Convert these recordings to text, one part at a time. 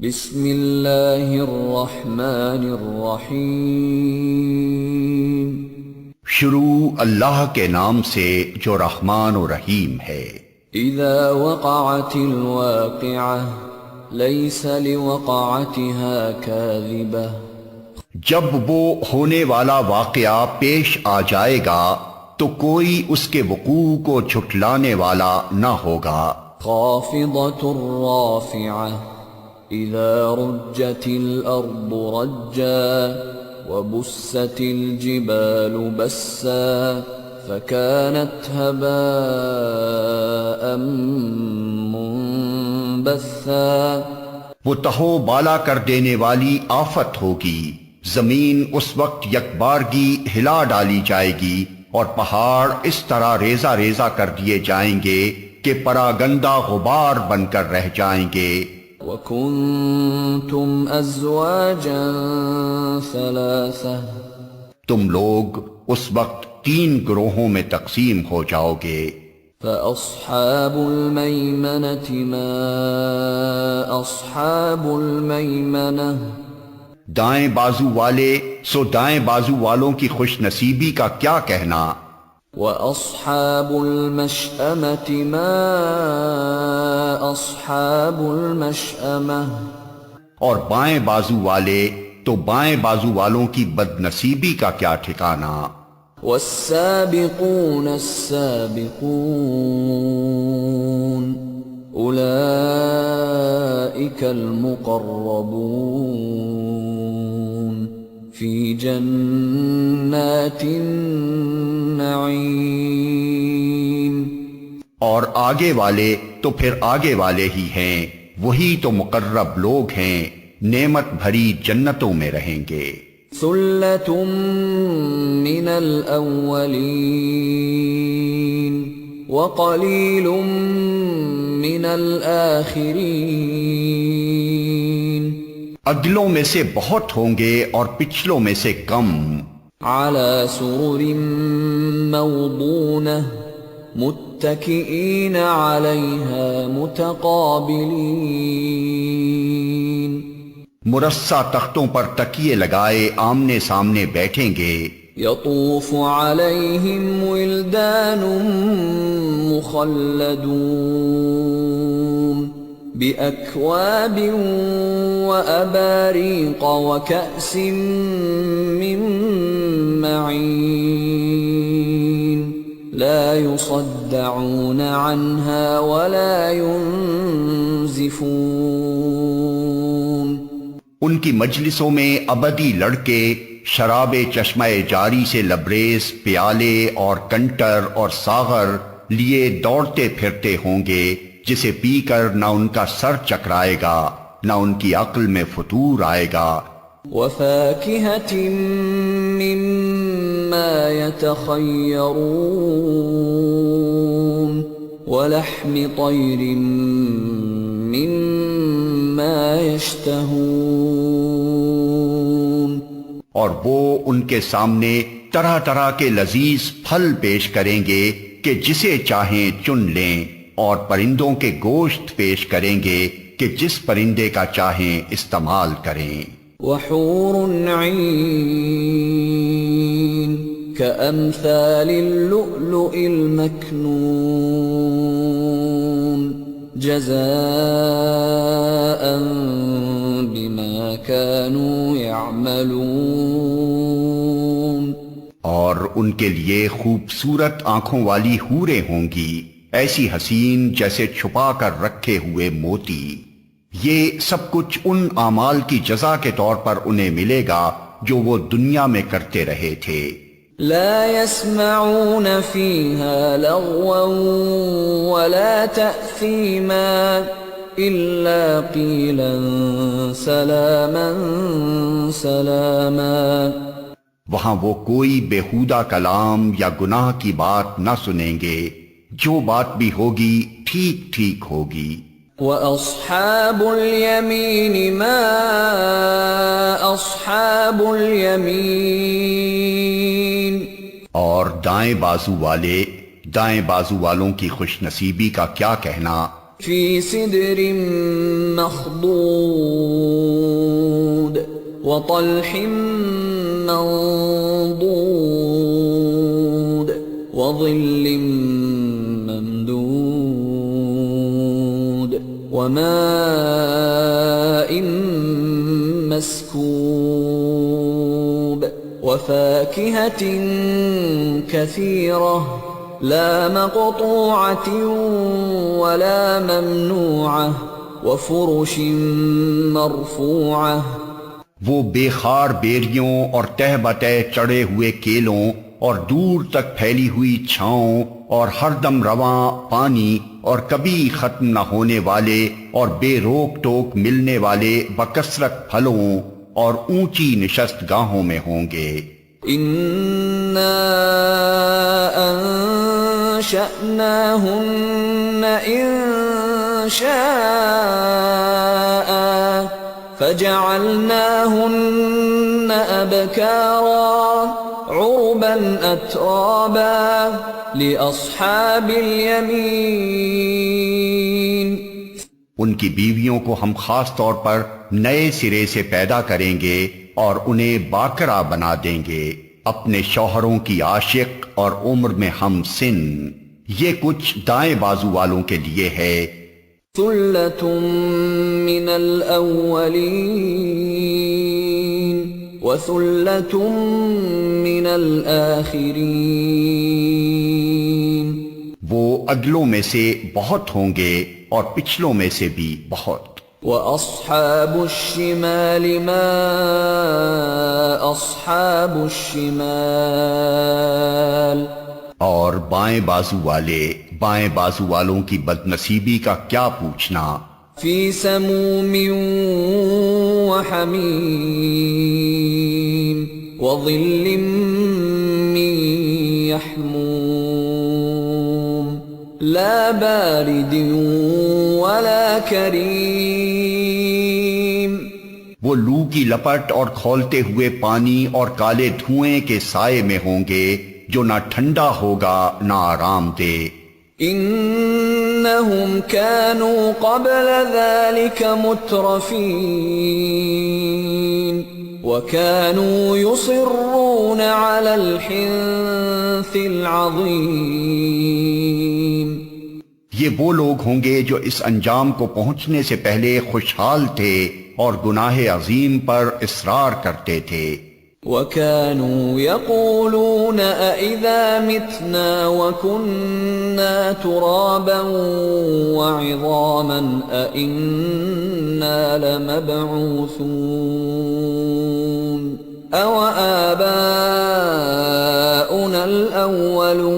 بسم اللہ الرحمن الرحیم۔ شروع اللہ کے نام سے جو رحمان و رحیم ہے۔ اذا وقعت الواقعہ لیس لوقعتها کاذبہ۔ جب وہ ہونے والا واقعہ پیش آ جائے گا تو کوئی اس کے وقوع کو جھٹلانے والا نہ ہوگا۔ خافضۃ رافعہ اذا رجت الارض رجا وبست الجبال بسا فكانت هباء منبثا۔ وہ تہو بالا کر دینے والی آفت ہوگی، زمین اس وقت یکبارگی ہلا ڈالی جائے گی اور پہاڑ اس طرح ریزہ ریزہ کر دیے جائیں گے کہ پراگندہ غبار بن کر رہ جائیں گے۔ وَكُنْتُمْ أَزْوَاجًا ثَلَاثَةً۔ تم لوگ اس وقت 3 گروہوں میں تقسیم ہو جاؤ گے۔ فَأَصْحَابُ الْمَيْمَنَةِ مَا أَصْحَابُ الْمَيْمَنَةِ۔ دائیں بازو والے سو دائیں بازو والوں کی خوش نصیبی کا کیا کہنا۔ وَأَصْحَابُ الْمَشْأَمَةِ مَا أَصْحَابُ الْمَشْأَمَةِ۔ اور بائیں بازو والے تو بائیں بازو والوں کی بد نصیبی کا کیا ٹھکانہ۔ وَالسَّابِقُونَ السَّابِقُونَ أُولَئِكَ الْمُقَرَّبُونَ فِي جَنَّاتِ النَّعِيمِ۔ اور آگے والے تو پھر آگے والے ہی ہیں، وہی تو مقرب لوگ ہیں، نعمت بھری جنتوں میں رہیں گے۔ ثُلَّةٌ مِّنَ الْأَوَّلِينَ وَقَلِيلٌ مِّنَ الْآخِرِينَ۔ اگلوں میں سے بہت ہوں گے اور پچھلوں میں سے کم۔ عَلَى سُرُرٍ مَّوْضُونَةٍ مُتَّكِئِينَ عَلَيْهَا مُتَقَابِلِينَ۔ مرصع تختوں پر تکیے لگائے آمنے سامنے بیٹھیں گے۔ يطوف عليهم ولدان مخلدون بأكواب وأباريق وكأس من معين لا يصدعون عنها ولا ينزفون۔ ان کی مجلسوں میں ابدی لڑکے شراب چشمہ جاری سے لبریز پیالے اور کنٹر اور ساغر لیے دوڑتے پھرتے ہوں گے، جسے پی کر نہ ان کا سر چکرائے گا نہ ان کی عقل میں فتور آئے گا۔ وَفَاكِهَةٍ مِّمَّا يَتَخَيَّرُونَ وَلَحْمِ طَيْرٍ مِّمَّا يَشْتَهُونَ۔ اور وہ ان کے سامنے طرح طرح کے لذیذ پھل پیش کریں گے کہ جسے چاہیں چن لیں، اور پرندوں کے گوشت پیش کریں گے کہ جس پرندے کا چاہیں استعمال کریں۔ وحور عین كأمثال اللؤلؤ المكنون جزاء بما كانوا يعملون۔ اور ان کے لیے خوبصورت آنکھوں والی حوریں ہوں گی، ایسی حسین جیسے چھپا کر رکھے ہوئے موتی۔ یہ سب کچھ ان اعمال کی جزا کے طور پر انہیں ملے گا جو وہ دنیا میں کرتے رہے تھے۔ لا يسمعون فيها لغوا ولا تأثيما إلا قيلا سلاما سلاما۔ وہاں وہ کوئی بیہودہ کلام یا گناہ کی بات نہ سنیں گے، جو بات بھی ہوگی ٹھیک ٹھیک ہوگی۔ وَأَصْحَابُ الْيَمِينِ مَا أَصْحَابُ الْيَمِينِ۔ اور دائیں بازو والے دائیں بازو والوں کی خوش نصیبی کا کیا کہنا، فی سدر مخضود وطلح منضود وظل ممدود وماء مسكوب وفاكهة كثيرة لا مقطوعة ولا ممنوعة وفرش مرفوعة. وہ بے خار بیریوں اور تہ بتہ چڑھے ہوئے کیلوں اور دور تک پھیلی ہوئی چھاؤں اور ہر دم رواں پانی اور کبھی ختم نہ ہونے والے اور بے روک ٹوک ملنے والے بکثرت پھلوں اور اونچی نشست گاہوں میں ہوں گے. إنا أنشأناهن إنشاء فجعلناهن أبكارا عربا أترابا لأصحاب اليمين. ان کی بیویوں کو ہم خاص طور پر نئے سرے سے پیدا کریں گے اور انہیں باکرا بنا دیں گے اپنے شوہروں کی عاشق اور عمر میں ہم سن. یہ کچھ دائیں بازو والوں کے لیے ہے. ثلة من الأولين وثلة من الآخرين. وہ اگلوں میں سے بہت ہوں گے اور پچھلوں میں سے بھی بہت. وَأَصْحَابُ الشِّمَالِ مَا أَصْحَابُ الشِّمَالِ. اور بائیں بازو والوں کی بدنصیبی کا کیا پوچھنا. فِي سَمُومٍ وَحَمِيمٍ وَظِلٍّ مِّن يَحْمُومٍ لَا بَارِدٍ وَلَا كَرِيمٍ. وہ لو کی لپٹ اور کھولتے ہوئے پانی اور کالے دھوئیں کے سائے میں ہوں گے جو نہ ٹھنڈا ہوگا نہ آرام دے. انہم كانوا قبل ذلك مترفین وكانوا يصرون على الحنث العظیم. یہ وہ لوگ ہوں گے جو اس انجام کو پہنچنے سے پہلے خوشحال تھے اور گناہ عظیم پر اصرار کرتے تھے. وَكَانُوا يَقُولُونَ أَإِذَا مِتْنَا وَكُنَّا تُرَابًا وَعِظَامًا أَإِنَّا لَمَبْعُوثُونَ أَوَآبَاؤُنَا الْأَوَّلُونَ.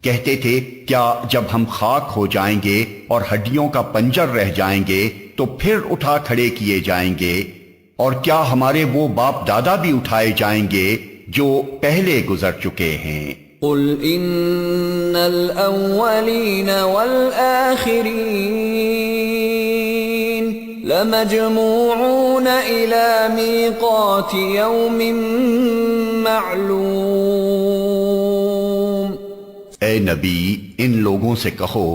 کہتے تھے کیا جب ہم خاک ہو جائیں گے اور ہڈیوں کا پنجر رہ جائیں گے تو پھر اٹھا کھڑے کیے جائیں گے، اور کیا ہمارے وہ باپ دادا بھی اٹھائے جائیں گے جو پہلے گزر چکے ہیں. قل ان الاولین والآخرین لمجموعون الى میقات یوم معلوم. اے نبی ان لوگوں سے کہو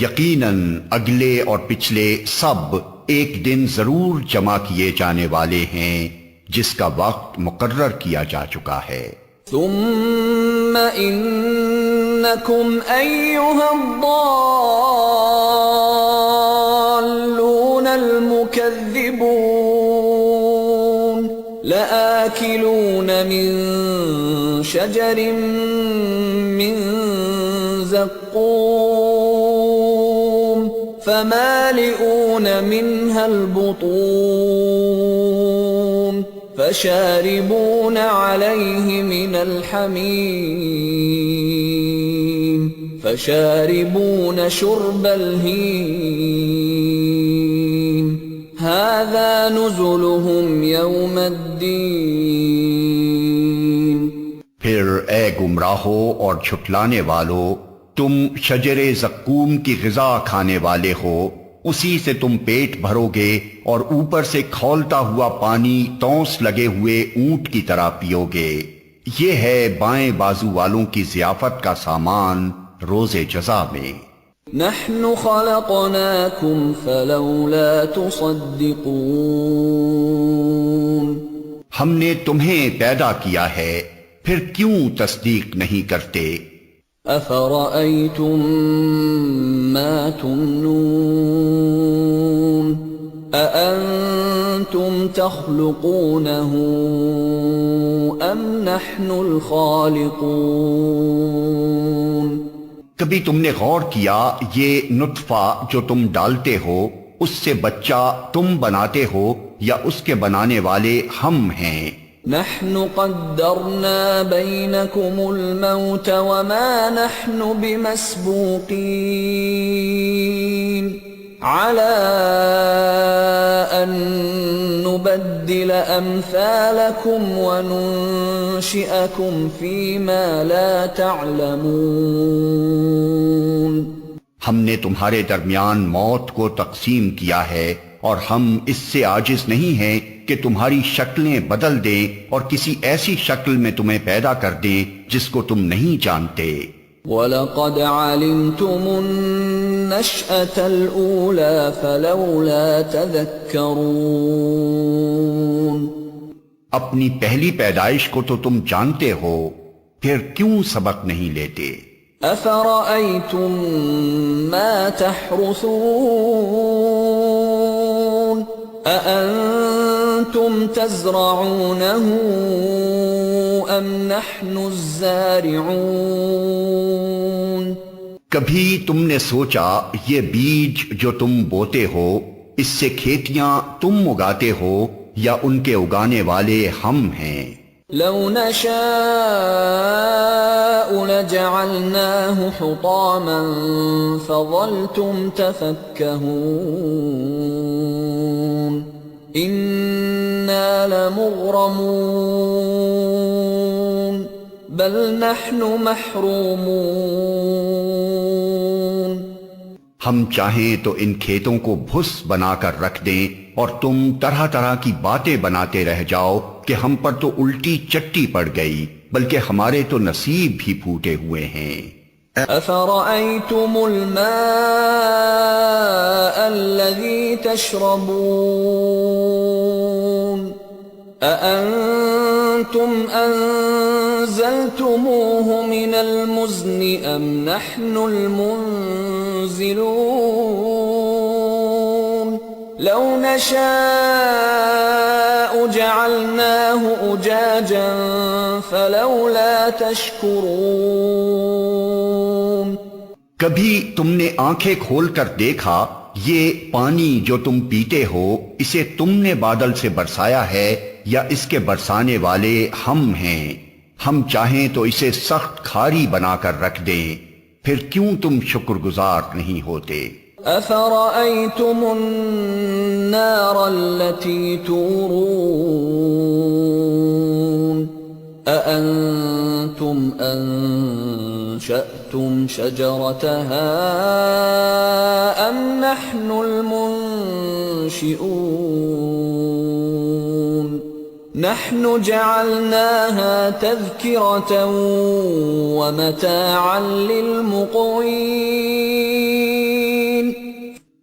یقیناً اگلے اور پچھلے سب ایک دن ضرور جمع کیے جانے والے ہیں جس کا وقت مقرر کیا جا چکا ہے. ثم انکم ایھا الضالون المکذبون لآکلون من شجر من زقوم فمالئون منها البطون فشاربون عليه من الحميم فشاربون شرب الهيم هذا نزلهم يوم الدين. پھر اے گمراہو اور جھٹلانے والو، تم شجر زقوم کی غذا کھانے والے ہو، اسی سے تم پیٹ بھرو گے اور اوپر سے کھولتا ہوا پانی تونس لگے ہوئے اونٹ کی طرح پیو گے. یہ ہے بائیں بازو والوں کی ضیافت کا سامان روز جزا میں. نحن خلقناكم فلولا تصدقون ہم نے تمہیں پیدا کیا ہے پھر کیوں تصدیق نہیں کرتے؟ أفرأيتم ما تمنون أأنتم تخلقونه أم نحن الخالقون کبھی تم نے غور کیا یہ نطفہ جو تم ڈالتے ہو اس سے بچہ تم بناتے ہو یا اس کے بنانے والے ہم ہیں؟ نحن قدرنا بينكم الموت وما نحن بمسبوقين على أن نبدل أمثالكم وننشئكم فيما لا تعلمون ہم نے تمہارے درمیان موت کو تقسیم کیا ہے اور ہم اس سے عاجز نہیں ہیں کہ تمہاری شکلیں بدل دیں اور کسی ایسی شکل میں تمہیں پیدا کر دیں جس کو تم نہیں جانتے۔ وَلَقَدْ عَلِمْتُمُ النَّشْأَةَ الْأُولَى فَلَوْلَا تَذَكَّرُونَ اپنی پہلی پیدائش کو تو تم جانتے ہو پھر کیوں سبق نہیں لیتے؟ أَفَرَأَيْتُم مَّا تَحْرُثُونَ أَأَنتُمْ تَزْرَعُونَهُ أَمْ نَحْنُ الزَّارِعُونَ کبھی تم نے سوچا یہ بیج جو تم بوتے ہو اس سے کھیتیاں تم اگاتے ہو یا ان کے اگانے والے ہم ہیں؟ لو نشاء لجعلناه حطاما فظلتم تفكهون إنا لمغرمون بل نحن محرومون ہم چاہیں تو ان کھیتوں کو بھس بنا کر رکھ دیں اور تم طرح طرح کی باتیں بناتے رہ جاؤ کہ ہم پر تو الٹی چٹی پڑ گئی بلکہ ہمارے تو نصیب بھی پھوٹے ہوئے ہیں۔ أفرأيتم الماء الذي تشربون أأنتم أنزلتموه من المزن أم نحن المنزلون لو نشاء جعلناه أجاجا فلولا تشكرون کبھی تم نے آنکھیں کھول کر دیکھا یہ پانی جو تم پیتے ہو اسے تم نے بادل سے برسایا ہے یا اس کے برسانے والے ہم ہیں؟ ہم چاہیں تو اسے سخت کھاری بنا کر رکھ دیں پھر کیوں تم شکر گزار نہیں ہوتے؟ أفرأيتم النار التي تورون أأنتم أنشأتم شجرتها أم نحن المنشئون نحن جعلناها تذكرة ومتاعا للمقوين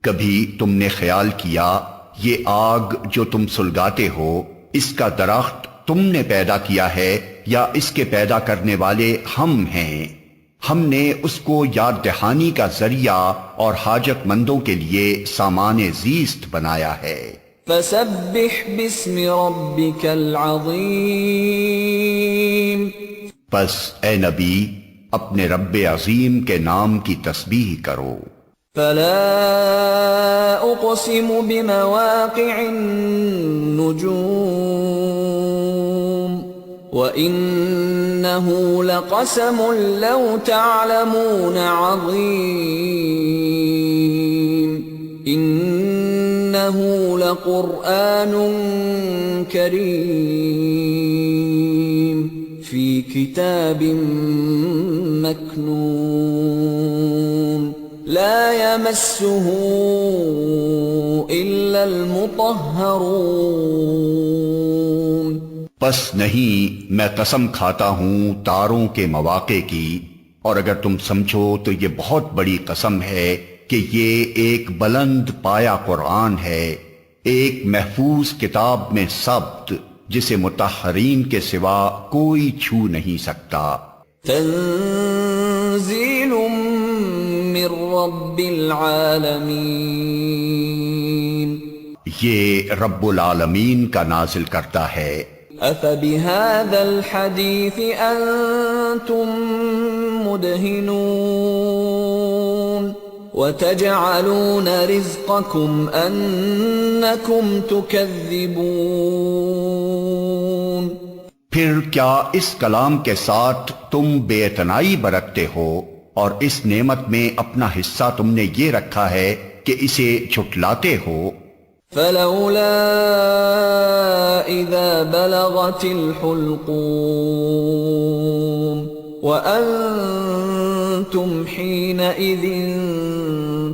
کبھی تم نے خیال کیا یہ آگ جو تم سلگاتے ہو اس کا درخت تم نے پیدا کیا ہے یا اس کے پیدا کرنے والے ہم ہیں؟ ہم نے اس کو یاد دہانی کا ذریعہ اور حاجت مندوں کے لیے سامان زیست بنایا ہے۔ فسبح باسم ربك العظیم پس اے نبی اپنے رب عظیم کے نام کی تسبیح کرو۔ فلا اقسم بمواقع النجوم وإنه لقسم لو تعلمون عظيم إنه لقرآن كريم في كتاب مكنون لا يمسه إلا المطهرون پس نہیں میں قسم کھاتا ہوں تاروں کے مواقع کی اور اگر تم سمجھو تو یہ بہت بڑی قسم ہے کہ یہ ایک بلند پایا قرآن ہے، ایک محفوظ کتاب میں ثبت جسے مطہرین کے سوا کوئی چھو نہیں سکتا۔ تنزیل من رب العالمین، یہ رب العالمین کا نازل کرتا ہے۔ افبهذا الحدیث انتم مدہنون وتجعلون رزقكم انکم تکذبون، پھر کیا اس کلام کے ساتھ تم بے اعتنائی برتتے ہو اور اس نعمت میں اپنا حصہ تم نے یہ رکھا ہے کہ اسے جھٹلاتے ہو؟ فلولا اذا بلغت الحلقوم وانتم حينئذ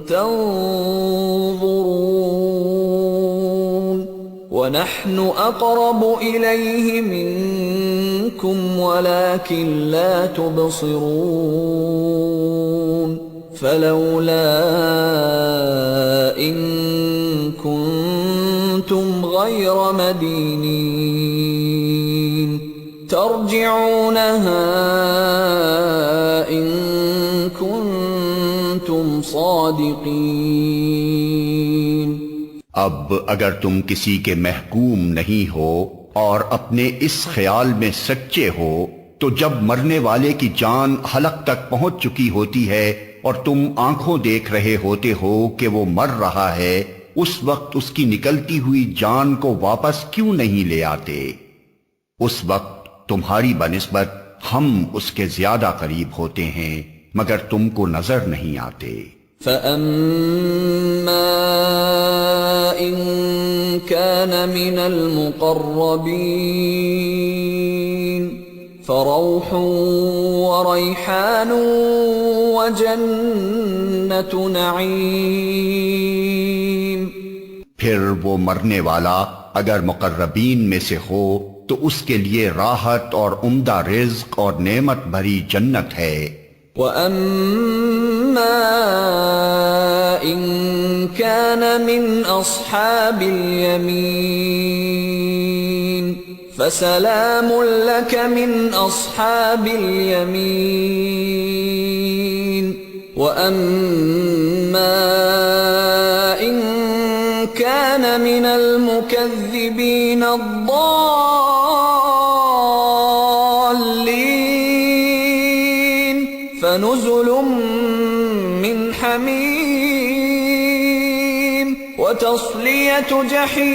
تنظرون ونحن اقرب اليه منكم ولكن لا تبصرون فلولا ان كنتم غير مدينين ترجعونها ان كنتم صادقين۔ اب اگر تم کسی کے محکوم نہیں ہو اور اپنے اس خیال میں سچے ہو تو جب مرنے والے کی جان حلق تک پہنچ چکی ہوتی ہے اور تم آنکھوں دیکھ رہے ہوتے ہو کہ وہ مر رہا ہے، اس وقت اس کی نکلتی ہوئی جان کو واپس کیوں نہیں لے آتے؟ اس وقت تمہاری بنسبت ہم اس کے زیادہ قریب ہوتے ہیں مگر تم کو نظر نہیں آتے۔ فَأَمَّا إِن كَانَ مِنَ الْمُقَرَّبِينَ فَرَوْحٌ وَرَيْحَانٌ وَجَنَّةُ نَعِيمٍ، پھر وہ مرنے والا اگر مقربین میں سے ہو تو اس کے لیے راحت اور عمدہ رزق اور نعمت بھری جنت ہے۔ وَأَمَّا إِن كَانَ مِنْ أَصْحَابِ الْيَمِينِ فَسَلَامٌ لَكَ مِنْ أَصْحَابِ الْيَمِينِ وَأَمَّا إِن كَانَ مِنَ الْمُكَذِّبِينَ الضَّالِّينَ فَنُزُلٌ مِّنْ حَمِيمٍ وَتَصْلِيَةُ جَحِيمٍ۔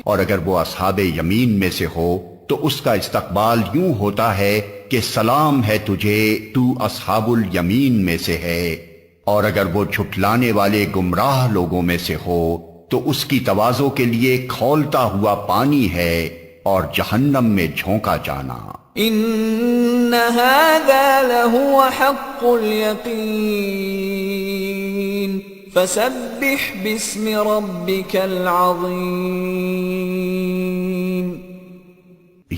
اور اگر وہ اصحاب یمین میں سے ہو تو اس کا استقبال یوں ہوتا ہے کہ سلام ہے تجھے، تو اصحاب الیمین میں سے ہے۔ اور اگر وہ جھٹلانے والے گمراہ لوگوں میں سے ہو تو اس کی توازوں کے لیے کھولتا ہوا پانی ہے اور جہنم میں جھونکا جانا۔ ان هذا لهو حق اليقین فسبح باسم ربك العظیم۔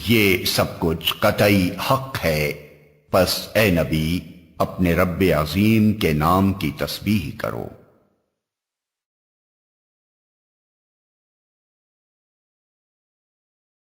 یہ سب کچھ قطعی حق ہے، پس اے نبی اپنے رب عظیم کے نام کی تسبیح کرو۔